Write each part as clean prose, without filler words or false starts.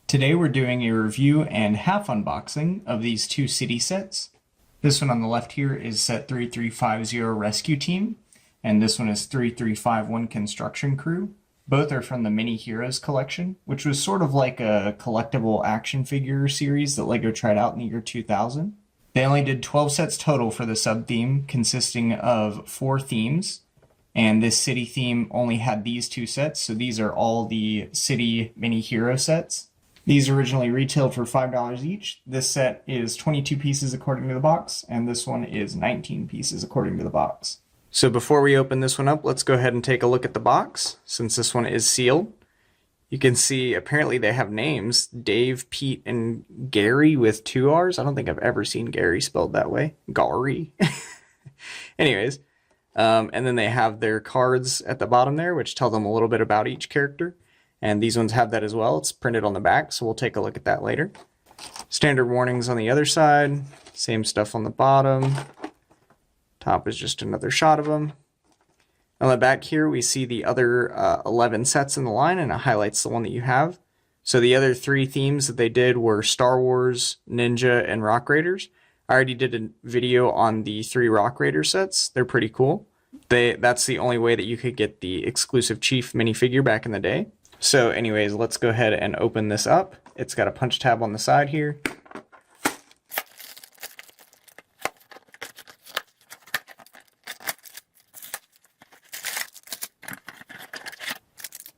Today we're doing a review and half unboxing of these two city sets. This one on the left here is set 3350 Rescue Team, and this one is 3351 Construction Crew. Both are from the Mini Heroes collection, which was sort of like a collectible action figure series that LEGO tried out in the year 2000. They only did 12 sets total for the sub-theme, consisting of 4 themes, and this city theme only had these 2 sets, so these are all the city Mini Hero sets. These originally retailed for $5 each. This set is 22 pieces according to the box, and this one is 19 pieces according to the box. So before we open this one up, let's go ahead and take a look at the box, since this one is sealed. You can see apparently they have names, Dave, Pete, and Gary with 2 R's. I don't think I've ever seen Gary spelled that way. Gary. Anyways, and then they have their cards at the bottom there, which tell them a little bit about each character. And these ones have that as well. It's printed on the back, so we'll take a look at that later. Standard warnings on the other side. Same stuff on the bottom. Top is just another shot of them. On the back here, we see the other 11 sets in the line, and it highlights the one that you have. So the other 3 themes that they did were Star Wars, Ninja, and Rock Raiders. I already did a video on the 3 Rock Raider sets. They're pretty cool. That's the only way that you could get the exclusive Chief minifigure back in the day. So anyways, let's go ahead and open this up. It's got a punch tab on the side here.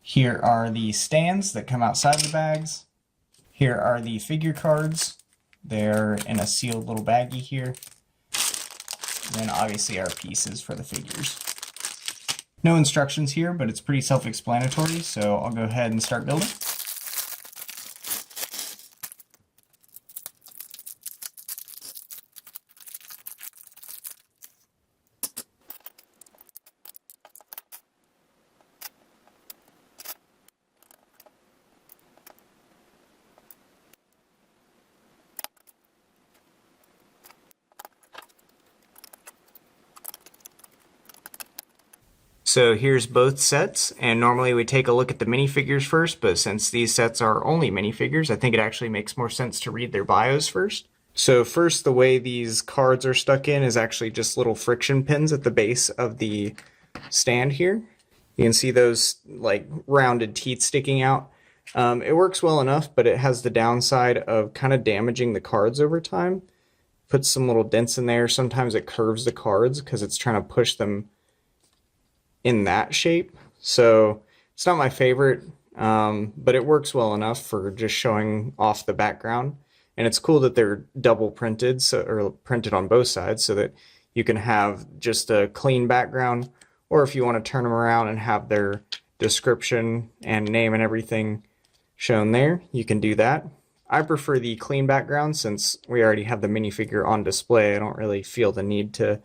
Here are the stands that come outside the bags. Here are the figure cards. They're in a sealed little baggie here. And then obviously our pieces for the figures. No instructions here, but it's pretty self-explanatory, so I'll go ahead and start building. So here's both sets, and normally we take a look at the minifigures first, but since these sets are only minifigures, I think it actually makes more sense to read their bios first. So first, the way these cards are stuck in is actually just little friction pins at the base of the stand here. You can see those like rounded teeth sticking out. It works well enough, but it has the downside of kind of damaging the cards over time. Puts some little dents in there. Sometimes it curves the cards because it's trying to push them in that shape. So it's not my favorite, but it works well enough for just showing off the background. And it's cool that they're double printed, or printed on both sides, so that you can have just a clean background, or if you want to turn them around and have their description and name and everything shown there, you can do that. I prefer the clean background since we already have the minifigure on display. I don't really feel the need to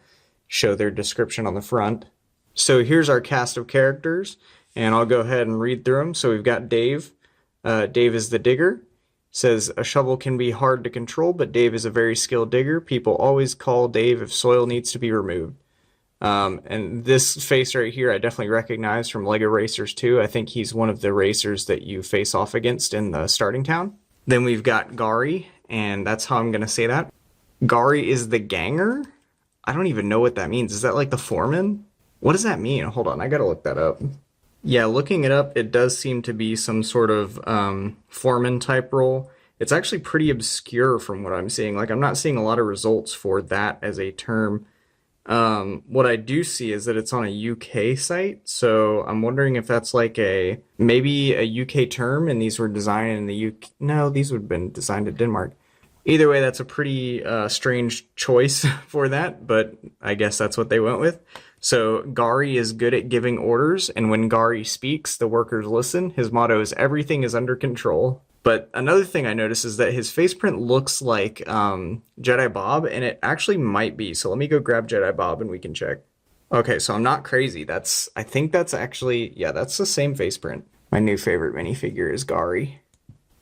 show their description on the front. So here's our cast of characters, and I'll go ahead and read through them. So we've got Dave. Dave is the digger. Says, a shovel can be hard to control, but Dave is a very skilled digger. People always call Dave if soil needs to be removed. And this face right here I definitely recognize from LEGO Racers 2. I think he's one of the racers that you face off against in the starting town. Then we've got Gary, and that's how I'm going to say that. Gary is the ganger? I don't even know what that means. Is that like the foreman? What does that mean? Hold on, I gotta look that up. Yeah, looking it up, it does seem to be some sort of foreman type role. It's actually pretty obscure from what I'm seeing. Like, I'm not seeing a lot of results for that as a term. What I do see is that it's on a UK site, so I'm wondering if that's like maybe a UK term, and these were designed in the UK. No, these would have been designed in Denmark. Either way, that's a pretty strange choice for that, but I guess that's what they went with. So Gary is good at giving orders, and when Gary speaks, the workers listen. His motto is everything is under control. But another thing I noticed is that his faceprint looks like Jedi Bob, and it actually might be. So let me go grab Jedi Bob and we can check. Okay, so I'm not crazy. I think that's actually, yeah, that's the same faceprint. My new favorite minifigure is Gary.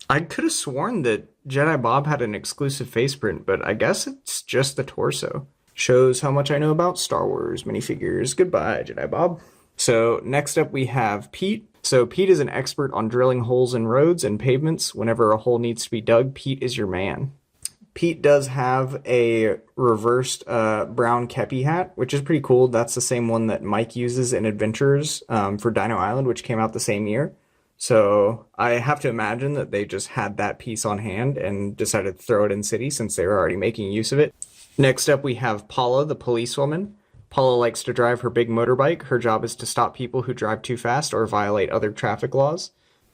I could have sworn that Jedi Bob had an exclusive faceprint, but I guess it's just the torso. Shows how much I know about Star Wars minifigures. Goodbye, Jedi Bob. So next up we have Pete. So Pete is an expert on drilling holes in roads and pavements. Whenever a hole needs to be dug, Pete is your man. Pete does have a reversed brown kepi hat, which is pretty cool. That's the same one that Mike uses in Adventures for Dino Island, which came out the same year. So I have to imagine that they just had that piece on hand and decided to throw it in City since they were already making use of it. Next up, we have Paula, the policewoman. Paula likes to drive her big motorbike. Her job is to stop people who drive too fast or violate other traffic laws.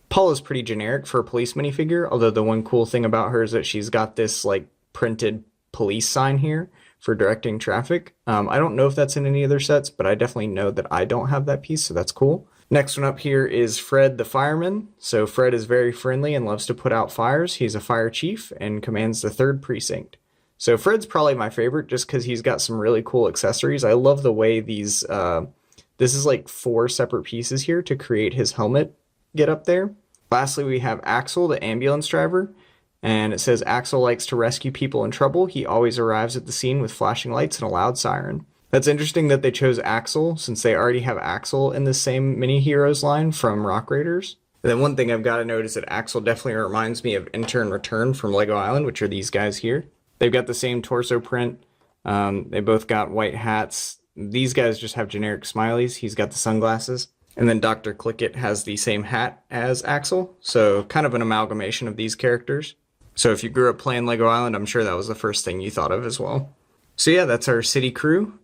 Paula's pretty generic for a police minifigure, although the one cool thing about her is that she's got this like printed police sign here for directing traffic. I don't know if that's in any other sets, but I definitely know that I don't have that piece, so that's cool. Next one up here is Fred the fireman. So Fred is very friendly and loves to put out fires. He's a fire chief and commands the 3rd precinct. So Fred's probably my favorite just because he's got some really cool accessories. I love the way these, this is like 4 separate pieces here to create his helmet get up there. Lastly, we have Axel, the ambulance driver. And it says Axel likes to rescue people in trouble. He always arrives at the scene with flashing lights and a loud siren. That's interesting that they chose Axel since they already have Axel in the same Mini Heroes line from Rock Raiders. And then one thing I've got to note is that Axel definitely reminds me of Enter and Return from Lego Island, which are these guys here. They've got the same torso print. They both got white hats. These guys just have generic smileys. He's got the sunglasses. And then Dr. Clickett has the same hat as Axel. So kind of an amalgamation of these characters. So if you grew up playing Lego Island, I'm sure that was the first thing you thought of as well. So yeah, that's our city crew.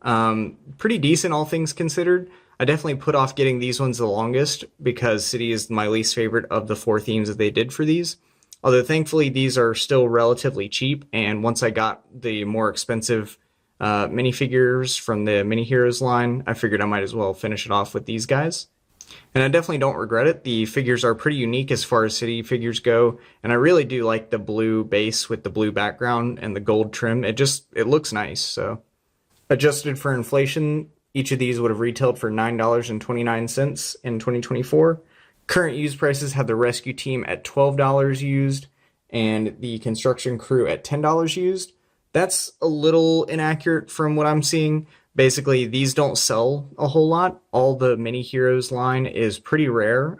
Pretty decent, all things considered. I definitely put off getting these ones the longest because City is my least favorite of the 4 themes that they did for these. Although thankfully these are still relatively cheap, and once I got the more expensive minifigures from the Mini Heroes line, I figured I might as well finish it off with these guys. And I definitely don't regret it. The figures are pretty unique as far as City figures go, and I really do like the blue base with the blue background and the gold trim. It looks nice. So adjusted for inflation, each of these would have retailed for $9.29 in 2024. Current used prices have the rescue team at $12 used and the construction crew at $10 used. That's a little inaccurate from what I'm seeing. Basically, these don't sell a whole lot. All the Mini Heroes line is pretty rare.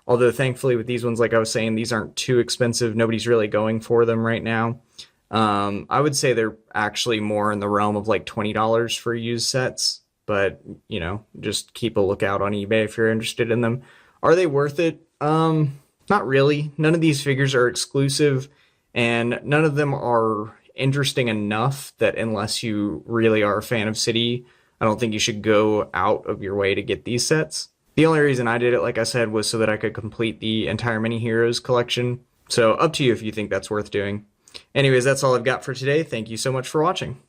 Although thankfully with these ones, like I was saying, these aren't too expensive. Nobody's really going for them right now. I would say they're actually more in the realm of like $20 for used sets. But, you know, just keep a lookout on eBay if you're interested in them. Are they worth it? Not really. None of these figures are exclusive, and none of them are interesting enough that unless you really are a fan of City, I don't think you should go out of your way to get these sets. The only reason I did it, like I said, was so that I could complete the entire Mini Heroes collection. So up to you if you think that's worth doing. Anyways, that's all I've got for today. Thank you so much for watching.